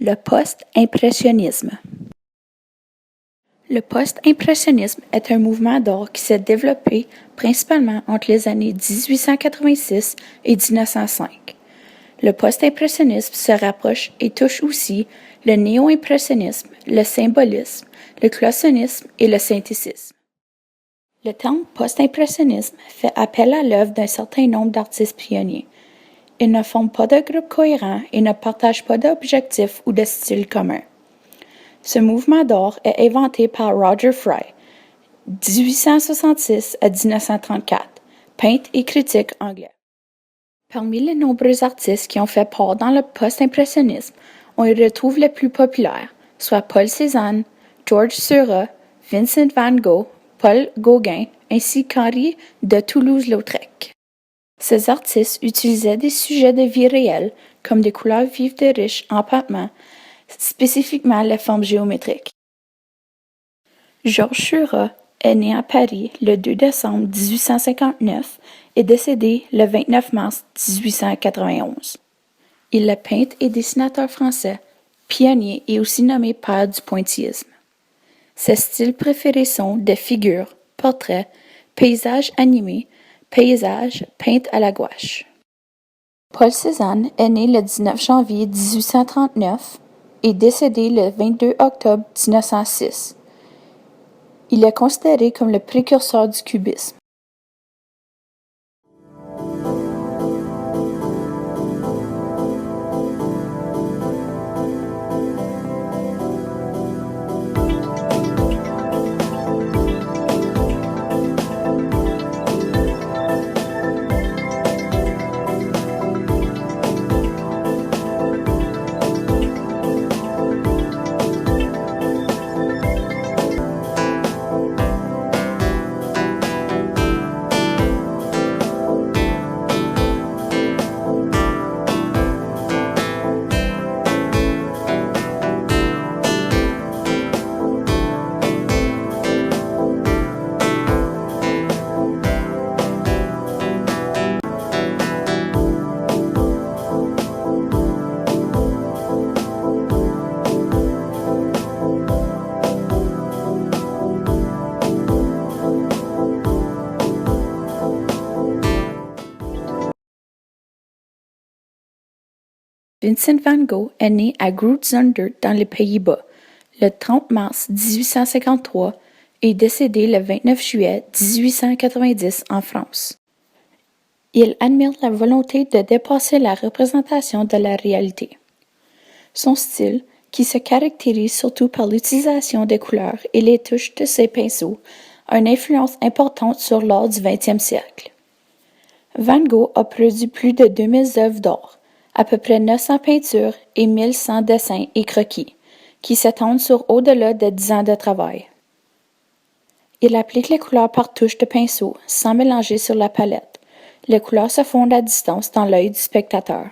Le post-impressionnisme. Le post-impressionnisme est un mouvement d'art qui s'est développé principalement entre les années 1886 et 1905. Le post-impressionnisme se rapproche et touche aussi le néo-impressionnisme, le symbolisme, le classicisme et le synthétisme. Le terme post-impressionnisme fait appel à l'œuvre d'un certain nombre d'artistes pionniers. Ils ne forment pas de groupe cohérent et ne partagent pas d'objectifs ou de style commun. Ce mouvement d'art est inventé par Roger Fry, 1866 à 1934, peintre et critique anglais. Parmi les nombreux artistes qui ont fait part dans le post-impressionnisme, on y retrouve les plus populaires, soit Paul Cézanne, Georges Seurat, Vincent van Gogh, Paul Gauguin, ainsi qu'Henri de Toulouse-Lautrec. Ces artistes utilisaient des sujets de vie réels, comme des couleurs vives de riches empattements, spécifiquement les formes géométriques. Georges Seurat est né à Paris le 2 décembre 1859 et décédé le 29 mars 1891. Il est peintre et dessinateur français, pionnier et aussi nommé père du pointillisme. Ses styles préférés sont des figures, portraits, paysages animés, paysages peints à la gouache. Paul Cézanne est né le 19 janvier 1839 et décédé le 22 octobre 1906. Il est considéré comme le précurseur du cubisme. Vincent van Gogh est né à Groot-Zundert dans les Pays-Bas le 30 mars 1853 et décédé le 29 juillet 1890 en France. Il admire la volonté de dépasser la représentation de la réalité. Son style, qui se caractérise surtout par l'utilisation des couleurs et les touches de ses pinceaux, a une influence importante sur l'art du XXe siècle. Van Gogh a produit plus de 2000 œuvres d'art, à peu près 900 peintures et 1100 dessins et croquis, qui s'étendent sur au-delà de 10 ans de travail. Il applique les couleurs par touche de pinceau, sans mélanger sur la palette. Les couleurs se fondent à distance dans l'œil du spectateur.